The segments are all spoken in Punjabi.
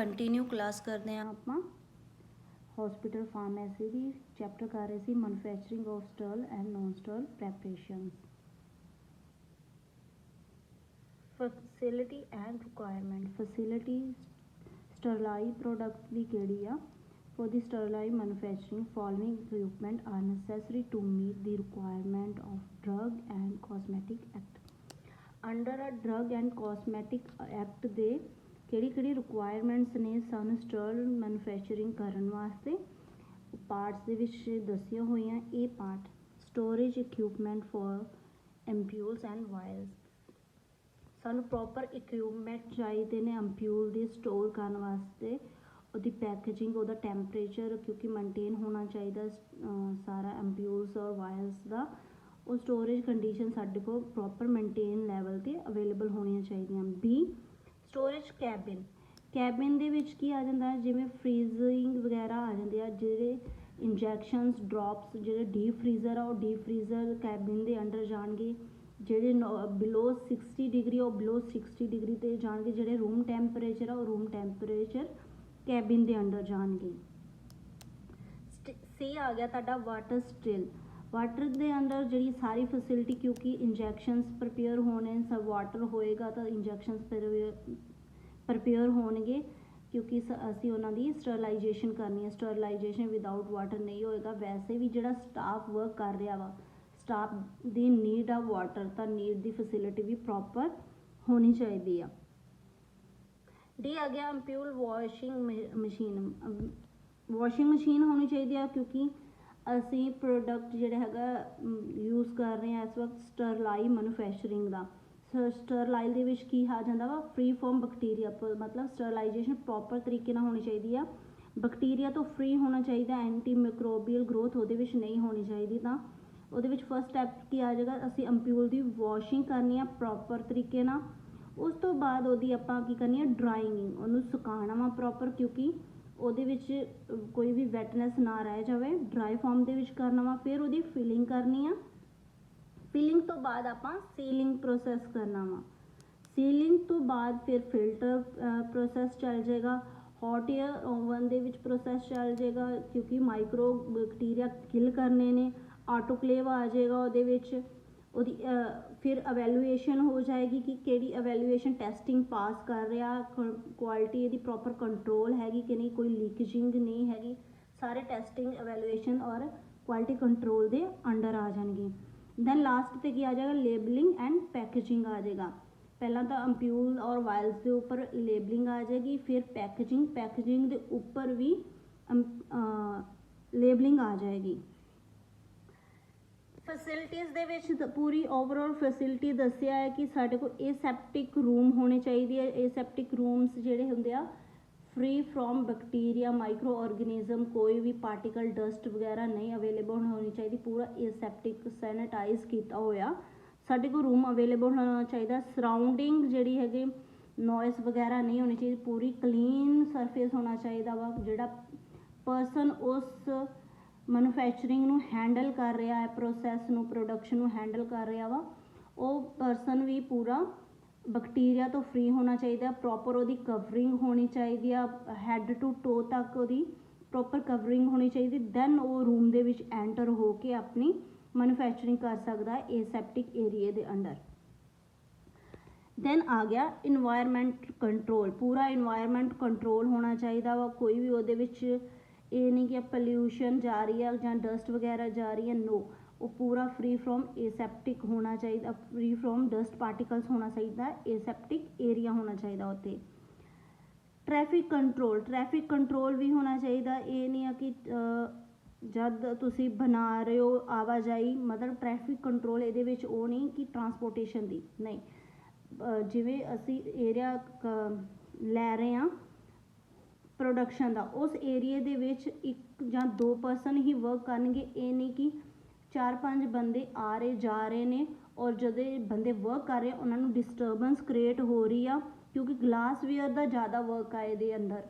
कंटिन्यू क्लास करते हैं ਆਪਾਂ हॉस्पिटल फार्मेसी ਦੀ चैप्टर कर रहे थे manufacturing of sterile and non sterile preparations facility and requirement facility sterilize product की केड़ी आ for the sterilize manufacturing following equipment are necessary to meet the requirement of drug and cosmetic act under a drug and cosmetic act दे ਕਿਹੜੀ ਰਿਕੁਆਇਰਮੈਂਟਸ ਨੇ ਸਾਨੂੰ ਸਟਰਲ ਮੈਨੂਫੈਕਚਰਿੰਗ ਕਰਨ ਵਾਸਤੇ ਪਾਰਟਸ ਦੇ ਵਿੱਚ ਦੱਸੀਆਂ ਹੋਈਆਂ। ਇਹ part storage equipment for ampoules and vials, ਸਾਨੂੰ ਪ੍ਰੋਪਰ ਇਕਵਿਪਮੈਂਟ ਚਾਹੀਦੇ ਨੇ ਐਂਪਿਊਲ ਦੀ ਸਟੋਰ ਕਰਨ ਵਾਸਤੇ। ਉਹਦੀ ਪੈਕੇਜਿੰਗ, ਉਹਦਾ ਟੈਂਪਰੇਚਰ ਕਿਉਂਕਿ ਮੇਨਟੇਨ ਹੋਣਾ ਚਾਹੀਦਾ ਸਾਰਾ ਐਂਪਿਊਲਸ ਔਰ ਵਾਇਲਸ ਦਾ। ਉਹ ਸਟੋਰੇਜ ਕੰਡੀਸ਼ਨ ਸਾਡੇ ਕੋਲ ਪ੍ਰੋਪਰ ਮੇਨਟੇਨ ਲੈਵਲ 'ਤੇ ਅਵੇਲੇਬਲ ਹੋਣੀਆਂ ਚਾਹੀਦੀਆਂ। ਬੀ स्टोरेज कैबिन ਦੇ ਵਿੱਚ ਕੀ ਆ ਜਾਂਦਾ ਜਿਵੇਂ ਫਰੀਜ਼ਿੰਗ ਵਗੈਰਾ ਆ ਜਾਂਦੇ ਆ, ਜਿਹੜੇ ਇੰਜੈਕਸ਼ਨਸ ਡ੍ਰੌਪਸ ਜਿਹੜੇ ਡੀਪ ਫਰੀਜ਼ਰ ਆ ਉਹ ਡੀਪ ਫਰੀਜ਼ਰ ਕੈਬਿਨ ਦੇ ਅੰਡਰ ਜਾਣਗੇ। ਜਿਹੜੇ ਬਿਲੋ 60 ਡਿਗਰੀ ਉਹ ਬਿਲੋ 60 ਡਿਗਰੀ 'ਤੇ ਜਾਣਗੇ। ਜਿਹੜੇ ਰੂਮ ਟੈਂਪਰੇਚਰ ਆ ਉਹ ਰੂਮ ਟੈਂਪਰੇਚਰ ਕੈਬਿਨ ਦੇ ਅੰਡਰ ਜਾਣਗੇ। ਸੀ ਆ ਗਿਆ ਤੁਹਾਡਾ ਵਾਟਰ ਸਟਿਲ। ਵਾਟਰ ਦੇ ਅੰਦਰ ਜਿਹੜੀ ਸਾਰੀ ਫੈਸਿਲਿਟੀ ਕਿਉਂਕਿ ਇੰਜੈਕਸ਼ਨਸ ਪ੍ਰਪੇਅਰ ਹੋਣੇ, ਸਭ ਵਾਟਰ ਹੋਏਗਾ ਤਾਂ ਇੰਜੈਕਸ਼ਨਸ ਪ੍ਰਪੇਅਰ ਹੋਣਗੇ ਕਿਉਂਕਿ ਅਸੀਂ ਉਹਨਾਂ ਦੀ ਸਟਰਲਾਈਜੇਸ਼ਨ ਕਰਨੀ ਹੈ। ਸਟਰਲਾਈਜੇਸ਼ਨ ਵਿਦਾਊਟ ਵਾਟਰ ਨਹੀਂ ਹੋਏਗਾ। ਵੈਸੇ ਵੀ ਜਿਹੜਾ ਸਟਾਫ ਵਰਕ ਕਰ ਰਿਹਾ ਵਾ, ਸਟਾਫ ਦੀ ਨੀਡ ਆ ਵਾਟਰ, ਤਾਂ ਨੀਡ ਦੀ ਫੈਸਿਲਿਟੀ ਵੀ ਪ੍ਰੋਪਰ ਹੋਣੀ ਚਾਹੀਦੀ ਆ। ਡੀ ਆ ਗਿਆ ਐਂਪਿਊਲ ਵਾਸ਼ਿੰਗ ਮਸ਼ੀਨ। ਵਾਸ਼ਿੰਗ ਮਸ਼ੀਨ ਹੋਣੀ ਚਾਹੀਦੀ ਆ ਕਿਉਂਕਿ ਅਸੀਂ ਪ੍ਰੋਡਕਟ ਜਿਹੜਾ ਹੈਗਾ ਯੂਜ਼ ਕਰ ਰਹੇ ਹਾਂ ਇਸ ਵਕਤ ਸਟਰਲਾਈ ਮੈਨੂਫੈਕਚਰਿੰਗ ਦਾ। ਸਟਰਲਾਈਲ ਦੇ ਵਿੱਚ ਕੀ ਆ ਜਾਂਦਾ ਵਾ ਫ੍ਰੀ ਫਰੋਮ ਬੈਕਟੀਰੀਆ, ਮਤਲਬ ਸਟਰਲਾਈਜੇਸ਼ਨ ਪ੍ਰੋਪਰ ਤਰੀਕੇ ਨਾਲ ਹੋਣੀ ਚਾਹੀਦੀ ਆ। ਬੈਕਟੀਰੀਆ ਤੋਂ ਫ੍ਰੀ ਹੋਣਾ ਚਾਹੀਦਾ, ਐਂਟੀ ਮਾਈਕਰੋਬੀਅਲ ਗਰੋਥ ਉਹਦੇ ਵਿੱਚ ਨਹੀਂ ਹੋਣੀ ਚਾਹੀਦੀ। ਤਾਂ ਉਹਦੇ ਵਿੱਚ ਫਸਟ ਸਟੈਪ ਕੀ ਆ ਜਾਏਗਾ, ਅਸੀਂ ਐਂਪਿਊਲ ਦੀ ਵਾਸ਼ਿੰਗ ਕਰਨੀ ਆ ਪ੍ਰੋਪਰ ਤਰੀਕੇ ਨਾਲ। ਉਸ ਤੋਂ ਬਾਅਦ ਉਹਦੀ ਆਪਾਂ ਕੀ ਕਰਨੀ ਆ ਡਰਾਇੰਗ, ਉਹਨੂੰ ਸੁਕਾਉਣਾ ਵਾ ਪ੍ਰੋਪਰ ਕਿਉਂਕਿ ਉਹਦੇ ਵਿੱਚ ਕੋਈ ਵੀ ਵੈਟਨੈਸ ਨਾ ਰਹਿ ਜਾਵੇ। ਡਰਾਈ ਫਾਰਮ ਦੇ ਵਿੱਚ ਕਰਨਾ ਵਾ। ਫਿਰ ਉਹਦੀ ਫਿਲਿੰਗ ਕਰਨੀ ਆ। ਫਿਲਿੰਗ ਤੋਂ ਬਾਅਦ ਆਪਾਂ ਸੀਲਿੰਗ ਪ੍ਰੋਸੈਸ ਕਰਨਾ ਵਾ। ਸੀਲਿੰਗ ਤੋਂ ਬਾਅਦ ਫਿਰ ਫਿਲਟਰ ਪ੍ਰੋਸੈਸ ਚੱਲ ਜਾਏਗਾ। ਹੌਟ ਏਅਰ ਓਵਨ ਦੇ ਵਿੱਚ ਪ੍ਰੋਸੈਸ ਚੱਲ ਜਾਏਗਾ ਕਿਉਂਕਿ ਮਾਈਕਰੋ ਬੈਕਟੀਰੀਆ ਕਿਲ ਕਰਨੇ ਨੇ। ਆਟੋਕਲੇਵ ਆ ਜਾਏਗਾ ਉਹਦੇ ਵਿੱਚ। ਉਹਦੀ ਫਿਰ ਅਵੈਲੂਏਸ਼ਨ ਹੋ ਜਾਏਗੀ ਕਿ ਕਿਹੜੀ ਅਵੈਲੂਏਸ਼ਨ ਟੈਸਟਿੰਗ ਪਾਸ ਕਰ ਰਿਹਾ, ਕੁਆਲਿਟੀ ਇਹਦੀ ਪ੍ਰੋਪਰ ਕੰਟਰੋਲ ਹੈਗੀ ਕਿ ਨਹੀਂ, ਕੋਈ ਲੀਕੇਜਿੰਗ ਨਹੀਂ ਹੈਗੀ। ਸਾਰੇ ਟੈਸਟਿੰਗ ਅਵੈਲੂਏਸ਼ਨ ਔਰ ਕੁਆਲਿਟੀ ਕੰਟਰੋਲ ਦੇ ਅੰਡਰ ਆ ਜਾਣਗੇ। ਦੈਨ ਲਾਸਟ 'ਤੇ ਕੀ ਆ ਜਾਏਗਾ ਲੇਬਲਿੰਗ ਐਂਡ ਪੈਕੇਜਿੰਗ ਆ ਜਾਏਗਾ। ਪਹਿਲਾਂ ਤਾਂ ਐਂਪਿਊਲ ਔਰ ਵਾਇਲਸ ਦੇ ਉੱਪਰ ਲੇਬਲਿੰਗ ਆ ਜਾਏਗੀ, ਫਿਰ ਪੈਕੇਜਿੰਗ ਦੇ ਉੱਪਰ ਵੀ ਲੇਬਲਿੰਗ ਆ ਜਾਏਗੀ। ਫੈਸਿਲਿਟੀਜ਼ ਦੇ ਵਿੱਚ ਪੂਰੀ ਓਵਰਆਲ ਫੈਸਿਲਿਟੀ ਦੱਸਿਆ ਹੈ ਕਿ ਸਾਡੇ ਕੋਲ ਏਸੈਪਟਿਕ ਰੂਮ ਹੋਣੇ ਚਾਹੀਦੇ ਆ। ਏਸੈਪਟਿਕ ਰੂਮਸ ਜਿਹੜੇ ਹੁੰਦੇ ਆ free from bacteria, micro organism, ਕੋਈ ਵੀ ਪਾਰਟੀਕਲ ਡਸਟ ਵਗੈਰਾ ਨਹੀਂ ਅਵੇਲੇਬਲ ਹੋਣੀ ਚਾਹੀਦੀ। ਪੂਰਾ ਏਸੈਪਟਿਕ ਸੈਨੀਟਾਈਜ਼ ਕੀਤਾ ਹੋਇਆ ਸਾਡੇ ਕੋਲ ਰੂਮ ਅਵੇਲੇਬਲ ਹੋਣਾ ਚਾਹੀਦਾ। ਸਰਾਊਂਡਿੰਗ ਜਿਹੜੀ ਹੈਗੀ ਨੋਇਸ ਵਗੈਰਾ ਨਹੀਂ ਹੋਣੀ ਚਾਹੀਦੀ। ਪੂਰੀ ਕਲੀਨ ਸਰਫੇਸ ਹੋਣਾ ਚਾਹੀਦਾ ਵਾ। ਜਿਹੜਾ ਪਰਸਨ ਉਸ ਮੈਨੂਫੈਕਚਰਿੰਗ ਨੂੰ ਹੈਂਡਲ ਕਰ ਰਿਹਾ ਹੈ, ਪ੍ਰੋਸੈਸ ਨੂੰ, ਪ੍ਰੋਡਕਸ਼ਨ ਨੂੰ ਹੈਂਡਲ ਕਰ ਰਿਹਾ ਵਾ, ਉਹ ਪਰਸਨ ਵੀ ਪੂਰਾ ਬੈਕਟੀਰੀਆ ਤੋਂ ਫ੍ਰੀ ਹੋਣਾ ਚਾਹੀਦਾ। ਪ੍ਰੋਪਰ ਉਹਦੀ ਕਵਰਿੰਗ ਹੋਣੀ ਚਾਹੀਦੀ ਆ, ਹੈਡ ਟੂ ਟੋ ਤੱਕ ਉਹਦੀ ਪ੍ਰੋਪਰ ਕਵਰਿੰਗ ਹੋਣੀ ਚਾਹੀਦੀ। ਦੈਨ ਉਹ ਰੂਮ ਦੇ ਵਿੱਚ ਐਂਟਰ ਹੋ ਕੇ ਆਪਣੀ ਮੈਨੂਫੈਕਚਰਿੰਗ ਕਰ ਸਕਦਾ ਹੈ ਏਸੈਪਟਿਕ ਏਰੀਏ ਦੇ ਅੰਡਰ। ਦੈਨ ਆ ਗਿਆ ਇਨਵਾਇਰਮੈਂਟ ਕੰਟਰੋਲ। ਪੂਰਾ ਇਨਵਾਇਰਮੈਂਟ ਕੰਟਰੋਲ ਹੋਣਾ ਚਾਹੀਦਾ ਵਾ। ਕੋਈ ਵੀ ਉਹਦੇ ਵਿੱਚ ਇਹ ਨਹੀਂ ਕਿ ਪੋਲਿਊਸ਼ਨ ਜਾ ਰਹੀ ਹੈ ਜਾਂ ਡਸਟ ਵਗੈਰਾ ਜਾ ਰਹੀ ਹੈ, ਨੋ। ਉਹ ਪੂਰਾ ਫ੍ਰੀ ਫਰੋਮ ਏਸੈਪਟਿਕ ਹੋਣਾ ਚਾਹੀਦਾ, ਫ੍ਰੀ ਫਰੋਮ ਡਸਟ ਪਾਰਟੀਕਲਸ ਹੋਣਾ ਚਾਹੀਦਾ। ਏਸੈਪਟਿਕ ਏਰੀਆ ਹੋਣਾ ਚਾਹੀਦਾ ਉੱਥੇ। ਟ੍ਰੈਫਿਕ ਕੰਟਰੋਲ ਵੀ ਹੋਣਾ ਚਾਹੀਦਾ। ਇਹ ਨਹੀਂ ਆ ਕਿ ਜਦ ਤੁਸੀਂ ਬਣਾ ਰਹੇ ਹੋ ਆਵਾਜਾਈ, ਮਤਲਬ ਟ੍ਰੈਫਿਕ ਕੰਟਰੋਲ ਇਹਦੇ ਵਿੱਚ ਉਹ ਨਹੀਂ ਕਿ ਟਰਾਂਸਪੋਰਟੇਸ਼ਨ ਦੀ ਨਹੀਂ। ਜਿਵੇਂ ਅਸੀਂ ਏਰੀਆ ਲੈ ਰਹੇ ਹਾਂ ਪ੍ਰੋਡਕਸ਼ਨ ਦਾ, ਉਸ ਏਰੀਏ ਦੇ ਵਿੱਚ 1 ਜਾਂ 2 ਪਰਸਨ ਹੀ ਵਰਕ ਕਰਨਗੇ। ਇਹ ਨਹੀਂ ਕਿ 4-5 ਬੰਦੇ ਆ ਰਹੇ ਜਾ ਰਹੇ ਨੇ ਔਰ ਜਦੋਂ ਬੰਦੇ ਵਰਕ ਕਰ ਰਹੇ ਉਹਨਾਂ ਨੂੰ ਡਿਸਟਰਬੈਂਸ ਕ੍ਰੀਏਟ ਹੋ ਰਹੀ ਆ ਕਿਉਂਕਿ ਗਲਾਸਵੇਅਰ ਦਾ ਜ਼ਿਆਦਾ ਵਰਕ ਆ ਇਹਦੇ ਅੰਦਰ।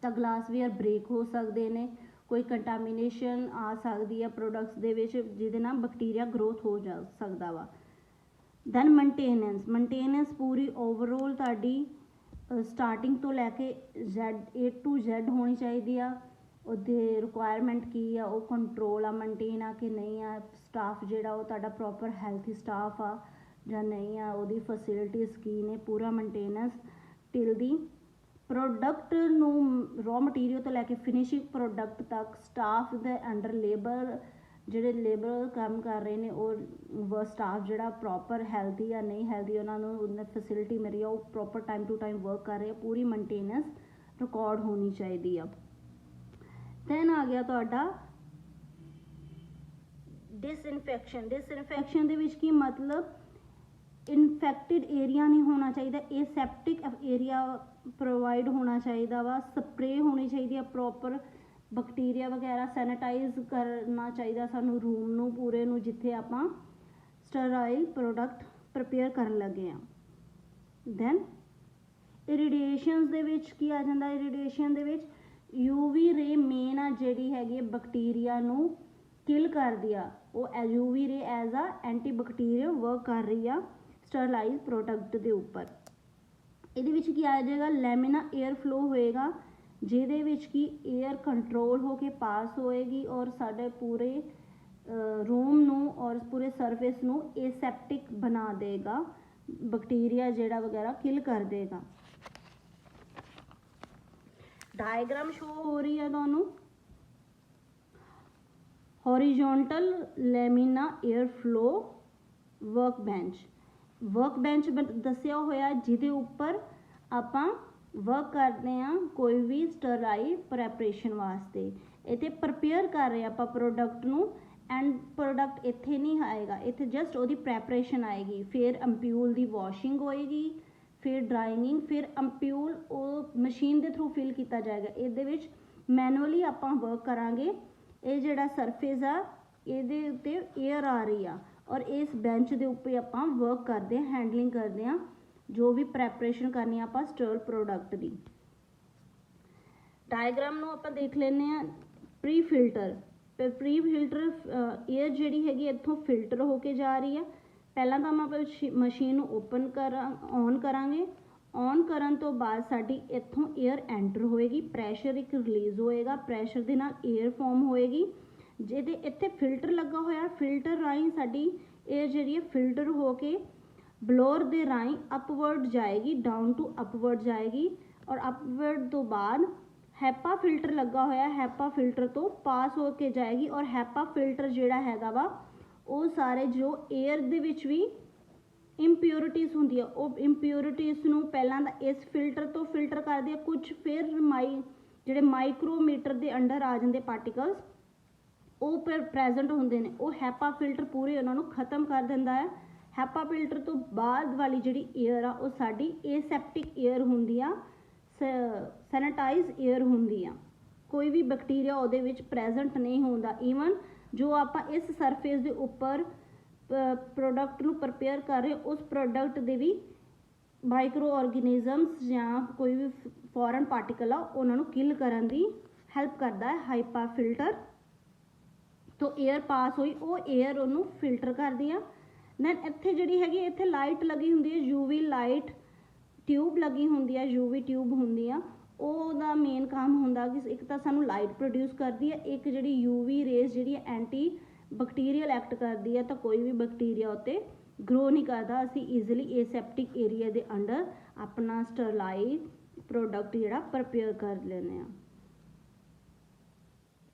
ਤਾਂ ਗਲਾਸਵੇਅਰ ਬ੍ਰੇਕ ਹੋ ਸਕਦੇ ਨੇ, ਕੋਈ ਕੰਟਾਮੀਨੇਸ਼ਨ ਆ ਸਕਦੀ ਆ ਪ੍ਰੋਡਕਟਸ ਦੇ ਵਿੱਚ ਜਿਹਦੇ ਨਾਲ ਬੈਕਟੀਰੀਆ ਗਰੋਥ ਹੋ ਜਾ ਸਕਦਾ ਵਾ। ਦੈਨ ਮੇਨਟੇਨੈਂਸ ਪੂਰੀ ਓਵਰਆਲ ਤੁਹਾਡੀ ਸਟਾਰਟਿੰਗ ਤੋਂ ਲੈ ਕੇ A to Z ਹੋਣੀ ਚਾਹੀਦੀ ਆ। ਉਹਦੇ ਰਿਕੁਆਇਰਮੈਂਟ ਕੀ ਆ, ਉਹ ਕੰਟਰੋਲ ਆ, ਮੇਨਟੇਨ ਆ ਕਿ ਨਹੀਂ ਆ, ਸਟਾਫ ਜਿਹੜਾ ਉਹ ਤੁਹਾਡਾ ਪ੍ਰੋਪਰ ਹੈਲਥੀ ਸਟਾਫ ਆ ਜਾਂ ਨਹੀਂ ਆ, ਉਹਦੀ ਫੈਸਿਲਿਟੀਜ਼ ਕੀ ਨੇ, ਪੂਰਾ ਮੇਨਟੇਨੈਂਸ ਟਿਲ ਦੀ ਪ੍ਰੋਡਕਟ ਨੂੰ ਰॉ ਮਟੀਰੀਅਲ ਤੋਂ ਲੈ ਕੇ ਫਿਨਿਸ਼ਿੰਗ ਪ੍ਰੋਡਕਟ ਤੱਕ ਸਟਾਫ ਦੇ ਅੰਡਰ ਲੇਬਰ ਜਿਹੜੇ ਲੇਬਰ ਕੰਮ ਕਰ ਰਹੇ ਨੇ ਉਹ ਸਟਾਫ ਜਿਹੜਾ ਪ੍ਰੋਪਰ ਹੈਲਥੀ ਆ ਨਹੀਂ ਹੈਲਥੀ, ਉਹਨਾਂ ਨੂੰ ਫੈਸਿਲਿਟੀ ਮਿਲ ਰਹੀ ਆ, ਉਹ proper time to time work ਕਰ ਰਹੇ ਆ, ਪੂਰੀ ਮੇਨਟੇਨੈਂਸ ਰਿਕਾਰਡ ਹੋਣੀ ਚਾਹੀਦੀ ਆ। ਦੈਨ ਆ ਗਿਆ ਤੁਹਾਡਾ ਡਿਸਇਨਫੈਕਸ਼ਨ ਦੇ ਵਿੱਚ ਕੀ ਮਤਲਬ ਇਨਫੈਕਟਿਡ ਏਰੀਆ ਨਹੀਂ ਹੋਣਾ ਚਾਹੀਦਾ, ਏਸੈਪਟਿਕ ਏਰੀਆ ਪ੍ਰੋਵਾਈਡ ਹੋਣਾ ਚਾਹੀਦਾ ਵਾ, ਸਪਰੇ ਹੋਣੀ ਚਾਹੀਦੀ ਆ ਪ੍ਰੋਪਰ, ਬੈਕਟੀਰੀਆ ਵਗੈਰਾ ਸੈਨੀਟਾਈਜ਼ ਕਰਨਾ ਚਾਹੀਦਾ ਸਾਨੂੰ ਰੂਮ ਨੂੰ ਪੂਰੇ ਨੂੰ ਜਿੱਥੇ ਆਪਾਂ ਸਟਰਾਈਲ ਪ੍ਰੋਡਕਟ ਪ੍ਰਪੇਅਰ ਕਰਨ ਲੱਗੇ ਹਾਂ। ਦੈਨ ਇਰੀਡੀਏਸ਼ਨਸ ਦੇ ਵਿੱਚ ਕੀ ਆ ਜਾਂਦਾ, ਇਰੀਡੀਏਸ਼ਨ ਦੇ ਵਿੱਚ UV ਰੇ ਮੇਨ ਆ ਜਿਹੜੀ ਹੈਗੀ ਬੈਕਟੀਰੀਆ ਨੂੰ ਕਿਲ ਕਰਦੀ ਆ, ਉਹ UV ਰੇ as a anti bacterial work ਕਰ ਰਹੀ ਆ ਸਟਰਲਾਈਜ਼ ਪ੍ਰੋਡਕਟ ਦੇ ਉੱਪਰ। ਇਹਦੇ ਵਿੱਚ ਕੀ ਆ ਜਾਏਗਾ, ਲੈਮਿਨਾ 에ਅਰ ਫਲੋ ਹੋਏਗਾ ਜਿਹਦੇ ਵਿੱਚ ਕੀ 에ਅਰ ਕੰਟਰੋਲ ਹੋ ਕੇ ਪਾਸ ਹੋਏਗੀ ਔਰ ਸਾਡੇ ਪੂਰੇ ਰੂਮ ਨੂੰ ਔਰ ਪੂਰੇ ਸਰਫੇਸ ਨੂੰ ਏਸੈਪਟਿਕ ਬਣਾ ਦੇਗਾ, ਬੈਕਟੀਰੀਆ ਜਿਹੜਾ ਵਗੈਰਾ ਕਿਲ ਕਰ ਦੇਗਾ। डायग्राम शो हो रही है दोनों, horizontal laminar air flow work bench दसिया होया जिहदे उपर आपां वर्क करते हैं कोई भी स्टराइल प्रैपरेशन वास्ते। इत्थे प्रपेयर कर रहे आपां प्रोडक्ट नूं एंड प्रोडक्ट इत्थे नहीं आएगा, इत्थे जस्ट उहदी प्रैपरेशन आएगी, फिर अंप्यूल दी वॉशिंग होएगी, फिर ड्राइंगिंग, फिर अंप्यूल वो मशीन के थ्रू फिल किया जाएगा। ये मैनुअली आप वर्क करांगे, ये जिहड़ा सरफेस आ ये उत्ते एयर आ रही आ और इस बेंच के उपर आप वर्क करते हैं, हैंडलिंग करते हैं जो भी प्रैपरेशन करनी आप स्टरल प्रोडक्ट की। डायग्राम नूं आप देख लेने हैं। प्री फिल्टर एयर जिहड़ी हैगी इत्थों फिल्टर होके जा रही है। पहला तो हम मशीन ओपन ऑन करांगे, ऑन करन तो बाद साडी इत्थों एयर एंटर होएगी, प्रैशर एक रिलीज़ होएगा, प्रैशर दे नाल एयर फॉर्म होएगी। जिहदे इत्थे फिल्टर लगा होया, फिल्टर राही साडी एयर जिहड़ी है फिल्टर होके ब्लोअर दे राही अपवर्ड जाएगी, डाउन टू अपवर्ड जाएगी और अपवर्ड तो बाद हैपा फिल्टर लगा होया, हैपा फिल्टर तो पास होके जाएगी और हैपा फिल्टर जिहड़ा हैगा वा वो सारे जो एयर दे विच भी इंप्योरिटीज़ होंदी है वो इंप्योरिटीज़ नूं पहलां दा इस फिल्टर तो फिल्टर कर दिया, कुछ फिर जिहड़े माइक्रोमीटर दे अंडर आ जांदे पार्टिकल्स वो प्रेजेंट होंदे ने, वो हैपा फिल्टर पूरे उन्हां नूं खत्म कर दिंदा है। हैपा फिल्टर तो बाद वाली जिहड़ी एयर आ वो साडी एसेप्टिक एयर हुंदी आ, सैनिटाइज एयर हुंदी आ, कोई भी बैक्टीरिया उहदे विच प्रेजेंट नहीं होंदा। ईवन जो आप इस सरफेस के उपर प्रोडक्ट नूं प्रपेयर कर रहे उस प्रोडक्ट दे भी माइक्रो ऑर्गेनिजम्स या कोई भी फॉरन पार्टिकल आ उन्होंने किल करन दी हैल्प करता है हाइपा फिल्टर। तो एयर पास हुई वो एयर उन्होंने फिल्टर कर दिया। दैन इत्थे जिहड़ी हैगी इत्थे लाइट लगी हुंदी है, UV लाइट ट्यूब लगी हुंदी है, UV ट्यूब हुंदी आ, ਉਹਦਾ ਮੇਨ काम ਹੁੰਦਾ कि एक तो सानू लाइट प्रोड्यूस करती है, एक जी UV रेज जी एंटी बैक्टीरियल एक्ट करती है, तो कोई भी बैक्टीरिया उत्ते ग्रो नहीं करता। असी ईजिली एसेप्टिक एरिया के अंडर अपना स्टरलाइज प्रोडक्ट जिहड़ा प्रपेयर कर लेने।